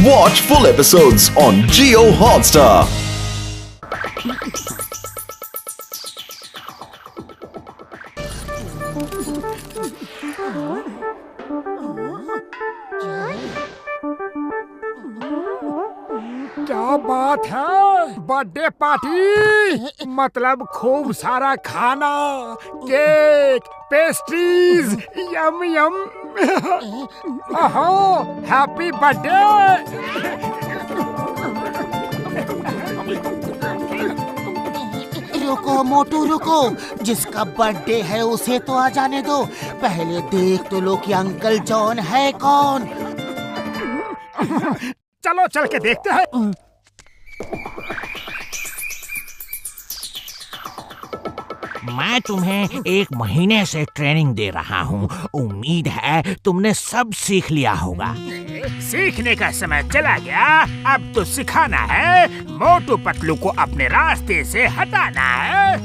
Watch full episodes on Jio Hotstar. क्या बात है, बर्थडे पार्टी मतलब खूब सारा खाना, केक, पेस्ट्रीज, यम यम। ओहो, हैप्पी बर्थडे। रुको मोटू रुको, जिसका बर्थडे है उसे तो आ जाने दो। पहले देख तो लो कि अंकल जॉन है कौन। चलो चल के देखते हैं। मैं तुम्हें 1 महीने से ट्रेनिंग दे रहा हूँ। उम्मीद है तुमने सब सीख लिया होगा। सीखने का समय चला गया, अब तो सिखाना है। मोटू पतलू को अपने रास्ते से हटाना है।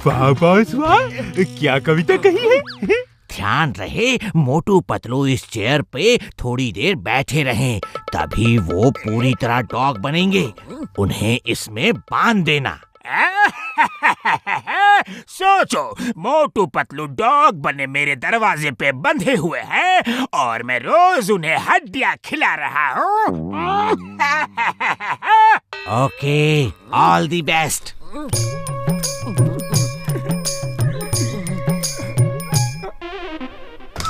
वाह बॉस वाह, क्या कविता कही है। ध्यान रहे मोटू पतलू इस चेयर पे थोड़ी देर बैठे रहें, तभी वो पूरी तरह डॉग बनेंगे। उन्हें इसमें बांध देना। सोचो, मोटू पतलू डॉग बने मेरे दरवाजे पे बंधे हुए हैं और मैं रोज उन्हें हड्डियां खिला रहा हूँ। Okay, all the best.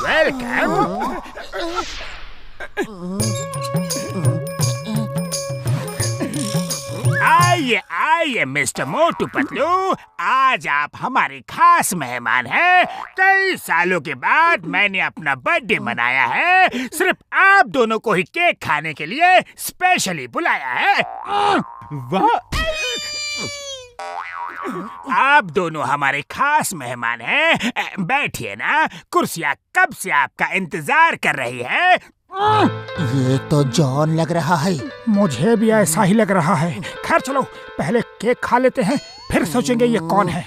Welcome. आइए आइए मिस्टर मोटू पतलू, आज आप हमारे खास मेहमान हैं। कई सालों के बाद मैंने अपना बर्थडे मनाया है। सिर्फ आप दोनों को ही केक खाने के लिए स्पेशली बुलाया है। वाह, आप दोनों हमारे खास मेहमान हैं। बैठिए ना, कुर्सियाँ कब से आपका इंतजार कर रही है। ये तो जॉन लग रहा है। मुझे भी ऐसा ही लग रहा है। खैर चलो, पहले केक खा लेते हैं, फिर सोचेंगे ये कौन है।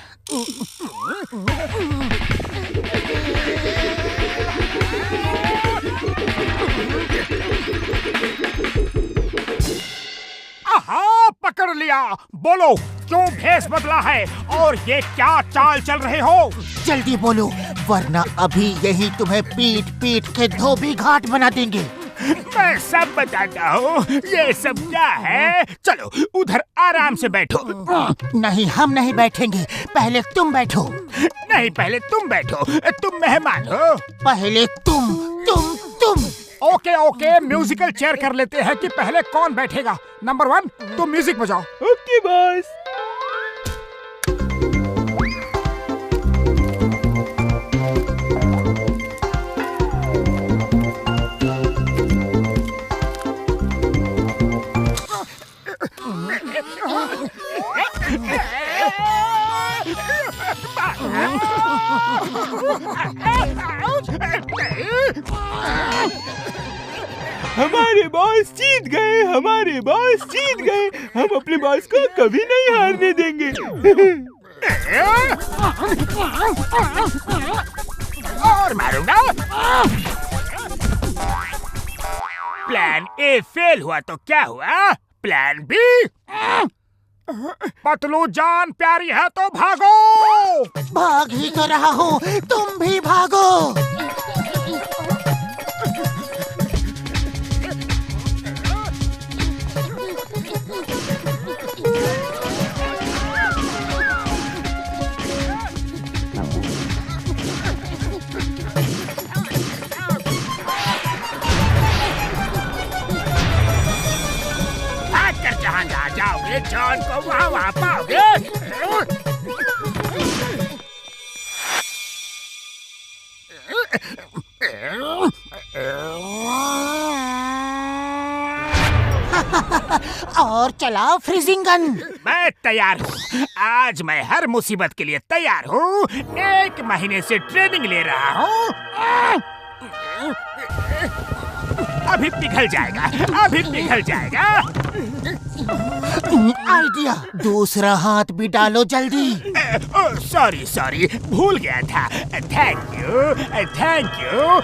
आहा, पकड़ लिया। बोलो, क्यों भेष बदला है और ये क्या चाल चल रहे हो? जल्दी बोलो, वरना अभी यही तुम्हें पीट पीट के धोबी घाट बना देंगे। मैं सब बताता हूँ। ये सब क्या है? चलो उधर आराम से बैठो। नहीं, हम नहीं बैठेंगे, पहले तुम बैठो। नहीं, पहले तुम बैठो, तुम मेहमान हो। पहले तुम। ओके ओके, म्यूजिकल चेयर कर लेते हैं कि पहले कौन बैठेगा। नंबर 1, तुम म्यूजिक बजाओ। Okay boss. हमारे बॉस जीत गए, हमारे बॉस जीत गए। हम अपने बॉस को कभी नहीं हारने देंगे। और मारूंगा। प्लान ए फेल हुआ तो क्या हुआ? Plan B. पतलू जान प्यारी है तो भागो। भाग ही तो रहा हूँ, तुम भी भागो। जहाँ जाओगे जॉन को वहाँ पाओगे। और चलाओ फ्रीजिंग गन। मैं तैयार हूँ। आज मैं हर मुसीबत के लिए तैयार हूँ। 1 महीने से ट्रेनिंग ले रहा हूँ। अभी पिघल जाएगा, अभी पिघल जाएगा। आइडिया, दूसरा हाथ भी डालो जल्दी। सॉरी सॉरी, भूल गया था। Thank you, thank you.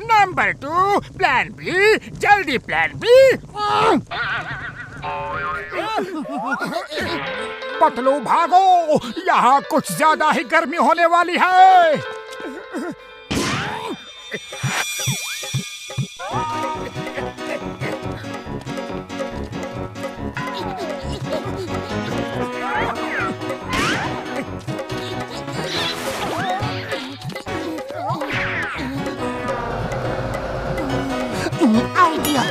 Number 2 plan B, जल्दी प्लान बी। पतलू भागो, यहाँ कुछ ज्यादा ही गर्मी होने वाली है। आइडिया।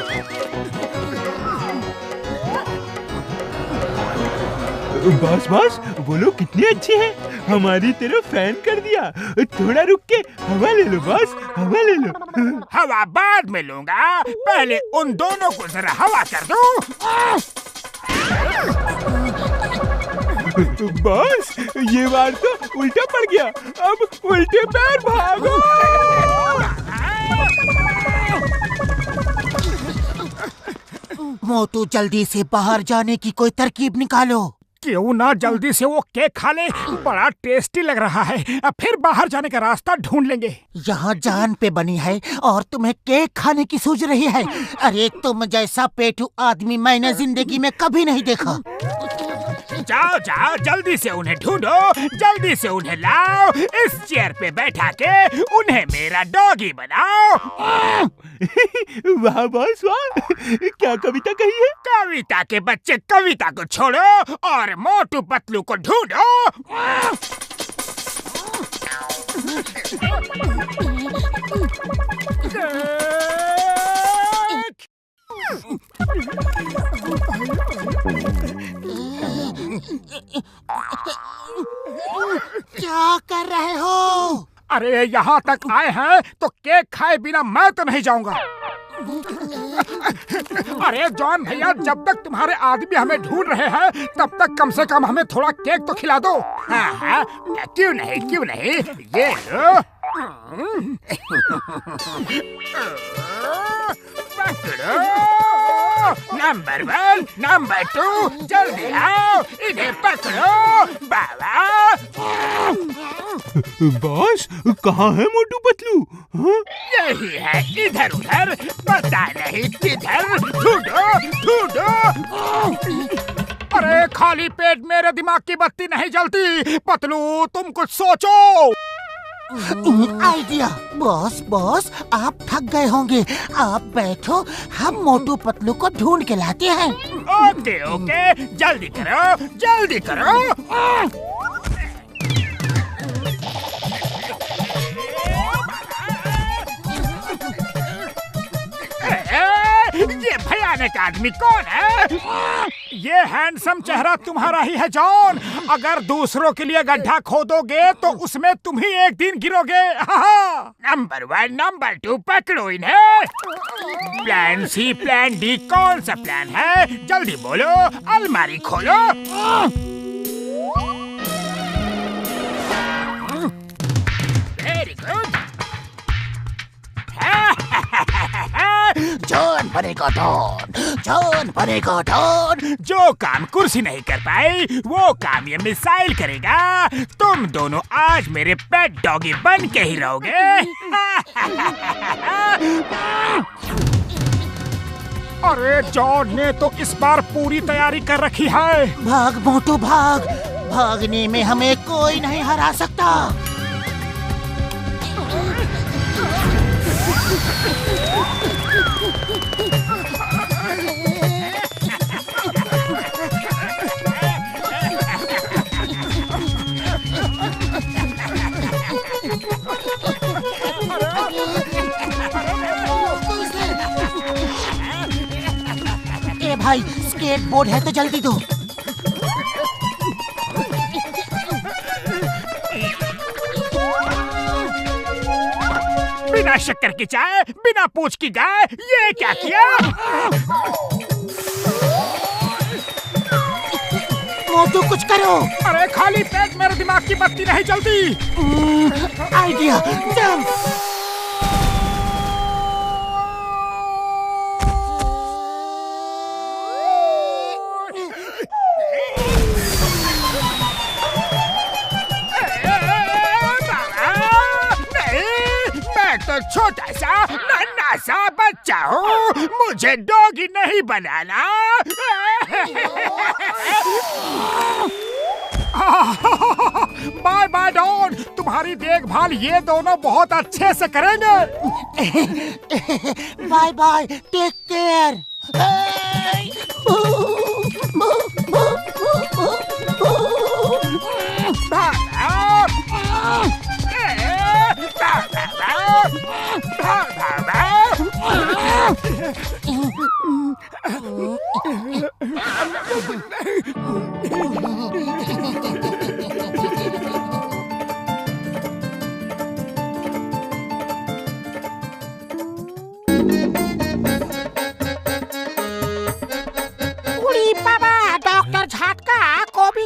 बॉस वो लोग कितने अच्छे हैं, हमारी तरफ फैन कर दिया। थोड़ा रुक के हवा ले लो बॉस, हवा ले लो। हवा बाद में लूंगा, पहले उन दोनों को जरा हवा कर दो। बॉस ये बार तो उल्टा पड़ गया, अब उल्टे पैर भागो। मोटू जल्दी से बाहर जाने की कोई तरकीब निकालो। क्यों ना जल्दी से वो केक खा ले, बड़ा टेस्टी लग रहा है। अब फिर बाहर जाने का रास्ता ढूंढ लेंगे। यहाँ जान पे बनी है और तुम्हें केक खाने की सूझ रही है। अरे तुम जैसा पेटू आदमी मैंने जिंदगी में कभी नहीं देखा। जाओ जाओ, जल्दी से उन्हें ढूंढो, जल्दी से उन्हें लाओ, इस चेयर पे बैठा के उन्हें मेरा डॉगी बनाओ। वाह बॉस वाह, क्या कविता कही है। कविता के बच्चे कविता को छोड़ो और मोटू पतलू को ढूंढो। क्या कर रहे हो? अरे यहाँ तक आए हैं तो केक खाए बिना मैं तो नहीं जाऊंगा। अरे जॉन भैया, जब तक तुम्हारे आदमी हमें ढूंढ रहे हैं तब तक कम से कम हमें थोड़ा केक तो खिला दो। हाँ हाँ, क्यों नहीं, ये लो। नंबर 1, नंबर 2, जल्दी आओ, इन्हें पकड़ो बाबा। बॉस कहाँ है मोटू पतलू। हाँ? यही है, इधर उधर पता नहीं किधर, ढूंढो। अरे खाली पेट मेरे दिमाग की बत्ती नहीं जलती। पतलू तुम कुछ सोचो। आइडिया। बॉस आप थक गए होंगे, आप बैठो, हम मोटू पतलू को ढूंढ के लाते हैं। ओके, जल्दी करो। ये भयानक आदमी कौन है? ये हैंडसम चेहरा तुम्हारा ही है जॉन। अगर दूसरों के लिए गड्ढा खोदोगे तो उसमें तुम ही एक दिन गिरोगे। नंबर 1, नंबर 2, पकड़ो इन्हें। प्लान सी, प्लान डी, कौन सा प्लान है? जल्दी बोलो, अलमारी खोलो। Very good. जॉन बनेगा डॉन। जो काम कुर्सी नहीं कर पाई वो काम ये मिसाइल करेगा। तुम दोनों आज मेरे पेट डॉगी बन के ही रहोगे। अरे जॉन ने तो इस बार पूरी तैयारी कर रखी है। भाग मोटू भाग, भागने में हमें कोई नहीं हरा सकता। ए भाई, स्केटबोर्ड है तो जल्दी दो। बिना शक्कर की चाय, बिना पूछ की गाय, ये क्या किया? मोटू कुछ करो। अरे खाली पेट मेरे दिमाग की बत्ती नहीं जलती। Idea, jump. छोटा सा नन्हा सा बच्चा हूँ, मुझे डॉगी नहीं बनाना। बाय बाय डॉन, तुम्हारी देखभाल ये दोनों बहुत अच्छे से करेंगे। Bye bye, take care.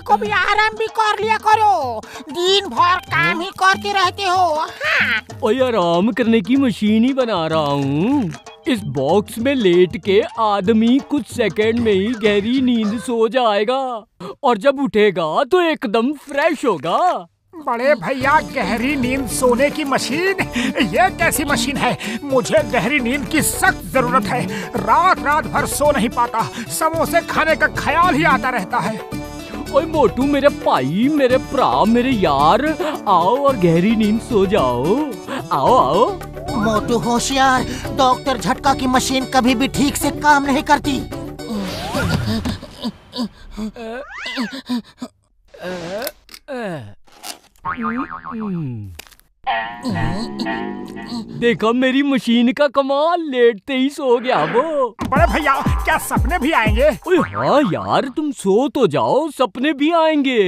को भी आराम भी कर लिया करो, दिन भर काम ही करते रहते हो। हाँ। ओए, आराम करने की मशीन ही बना रहा हूँ। इस बॉक्स में लेट के आदमी कुछ सेकंड में ही गहरी नींद सो जाएगा और जब उठेगा तो एकदम फ्रेश होगा। बड़े भैया, गहरी नींद सोने की मशीन, ये कैसी मशीन है? मुझे गहरी नींद की सख्त जरूरत है। रात रात भर सो नहीं पाता, समोसे खाने का ख्याल ही आता रहता है। ओए मोटू, मेरे भाई, मेरे भरा, मेरे यार, आओ और गहरी नींद सो जाओ। आओ आओ। मोटू होशियार, डॉक्टर झटका की मशीन कभी भी ठीक से काम नहीं करती। देखा मेरी मशीन का कमाल, लेटते ही सो गया वो। बड़े भैया, क्या सपने भी आएंगे? ओए हाँ यार, तुम सो तो जाओ, सपने भी आएंगे।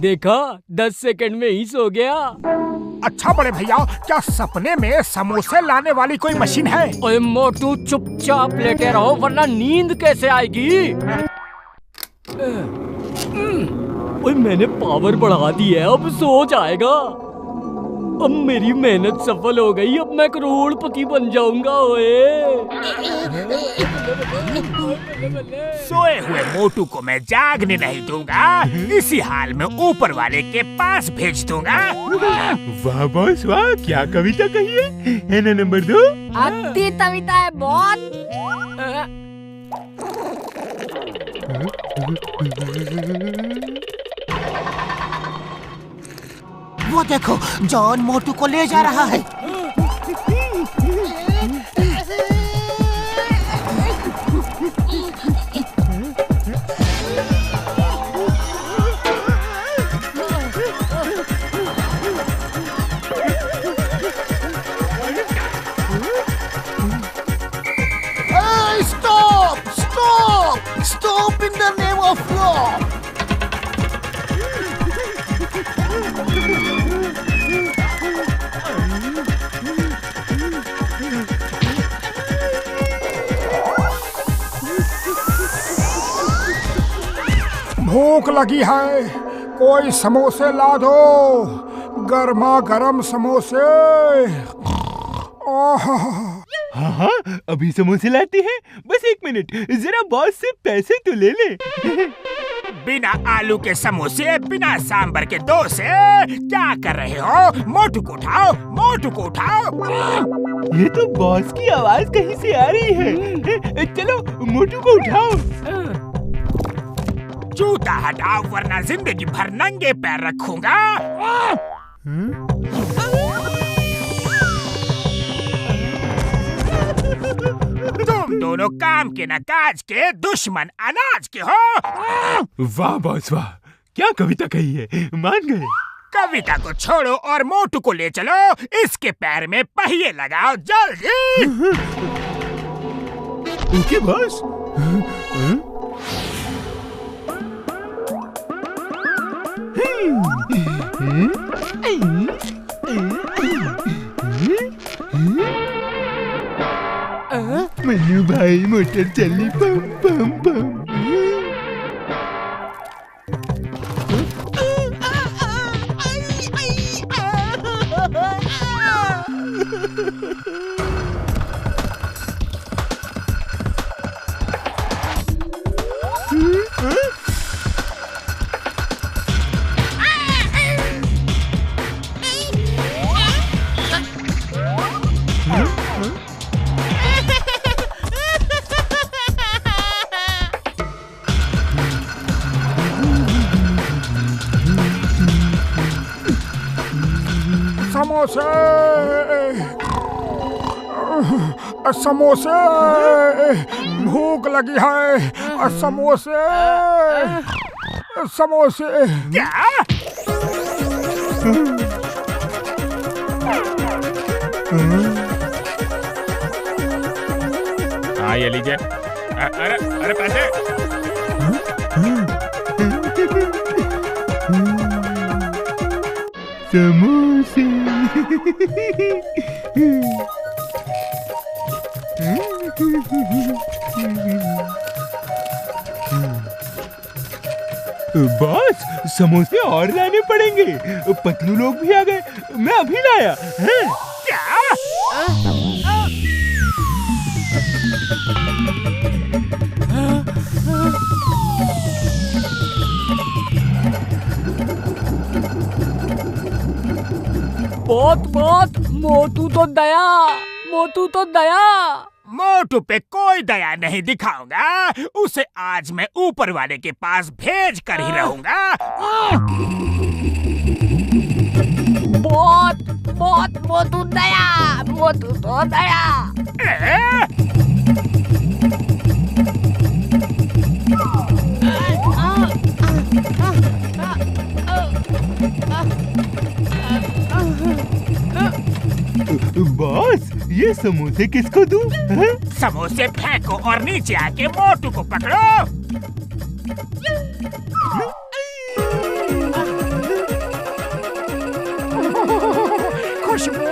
देखा, 10 सेकंड में ही सो गया। अच्छा बड़े भैया, क्या सपने में समोसे लाने वाली कोई मशीन है? ओए मोटू, चुपचाप लेटे रहो वरना नींद कैसे आएगी। ओए, मैंने पावर बढ़ा दी है, अब सो जाएगा। अब मेरी मेहनत सफल हो गई, अब मैं करोड़पति बन जाऊंगा। ओए, सोए हुए मोटू को मैं जागने नहीं दूंगा, इसी हाल में ऊपर वाले के पास भेज दूंगा। वाह बॉस वाह, क्या कविता कही है ना नंबर 2? अति कविता है बहुत। वो देखो, जॉन मोटू को ले जा रहा है। Stop! Stop! Stop in the name of law! भूख लगी है, कोई समोसे ला दो, गर्मा गर्म समोसे। हाँ हाँ, अभी समोसे लाते हैं, बस 1 मिनट, जरा बॉस से पैसे तो ले ले। बिना आलू के समोसे, बिना सांबर के डोसे, क्या कर रहे हो? मोटू को उठाओ, मोटू को उठाओ। ये तो बॉस की आवाज कहीं से आ रही है। चलो मोटू को उठाओ। जूता हटाओ वरना जिंदगी भर नंगे पैर रखूंगा। तुम दोनों काम के न काज के, दुश्मन अनाज के हो। वाह बॉस वाह, क्या कविता कही है, मान गए। कविता को छोड़ो और मोटू को ले चलो, इसके पैर में पहिए लगाओ जल्दी। Okay boss. मन्नू भाई, मोटर चली पम पम पम। समोसे समोसे, भूख लगी है, समोसे समोसे। क्या? हाँ ये लीजिए। अरे अरे पैसे। समोसे। बॉस, समोसे और लाने पड़ेंगे। पतलू लोग भी आ गए, मैं अभी लाया। क्या? बहुत मोटू तो दया, मोटू तो दया। मोटू पे कोई दया नहीं दिखाऊंगा, उसे आज मैं ऊपर वाले के पास भेज कर ही रहूंगा। बहुत मोटू दया, मोटू तो दया। बॉस, ये समोसे किसको दूं? समोसे फेंको और नीचे आके मोटू को पकड़ो। खुशबू।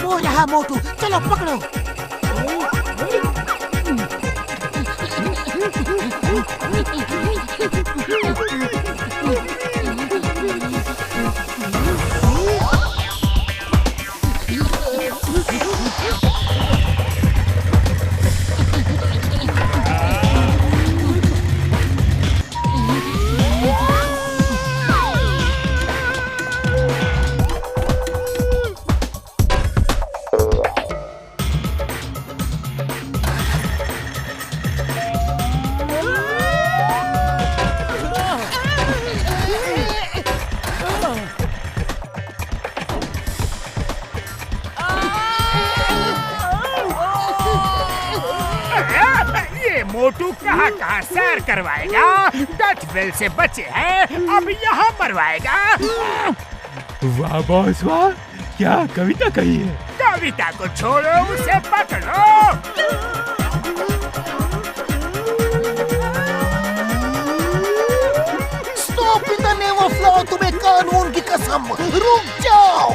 वो रहा मोटू, चलो पकड़ो। मोटू कहाँ सैर करवाएगा। डच बेल से बचे हैं, अब यहाँ मरवाएगा। वाह बॉस वाह, क्या कविता कही है। कविता को छोड़ो, उसे पकड़ो। Stop in the name of law, तुम्हें कानून की कसम, रुक जाओ।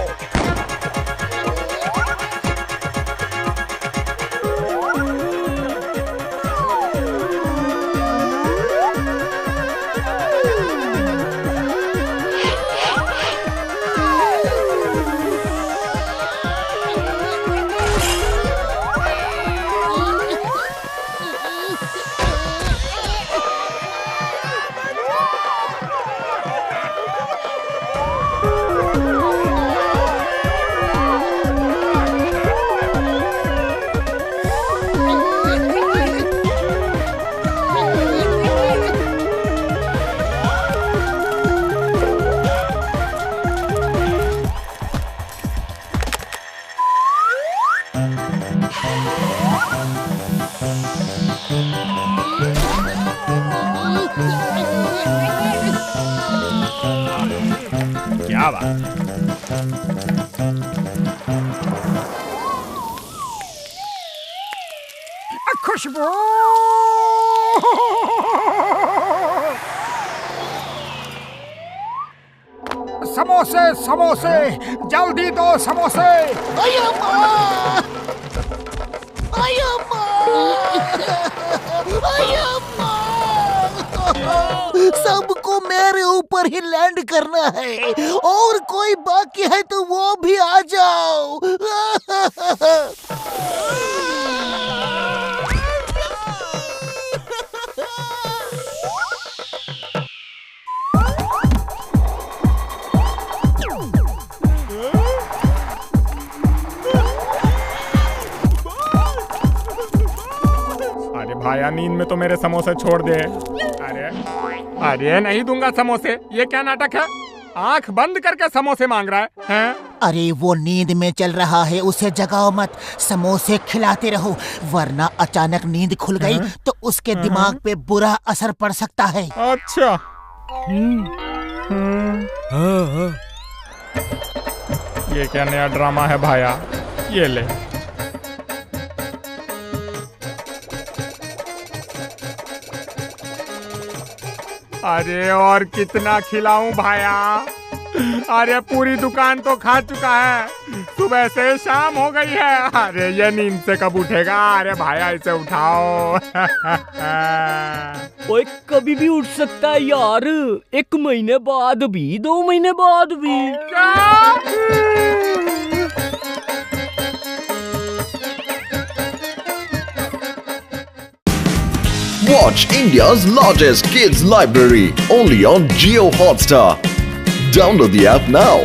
क्या बात। खुशबू। समोसे समोसे, जल्दी दो समोसे। अय्यम्मा! अय्यम्मा! अय्यम्मा! सबको मेरे ऊपर ही लैंड करना है, और कोई बाकी है तो वो भी आ जाओ। भाया नींद में तो मेरे समोसे छोड़ दे। अरे अरे नहीं दूंगा समोसे, ये क्या नाटक है? आंख बंद करके समोसे मांग रहा है? अरे वो नींद में चल रहा है, उसे जगाओ मत, समोसे खिलाते रहो, वरना अचानक नींद खुल गई तो उसके दिमाग पे बुरा असर पड़ सकता है। अच्छा। ये क्या नया ड्रामा है भाया? ये ले। अरे और कितना खिलाऊं भाया? अरे पूरी दुकान तो खा चुका है, सुबह से शाम हो गई है। अरे ये नींद से कब उठेगा? अरे भाया इसे उठाओ। ओए कभी भी उठ सकता है यार, 1 महीने बाद भी, 2 महीने बाद भी। Watch India's largest kids library only on Jio Hotstar. Download the app now.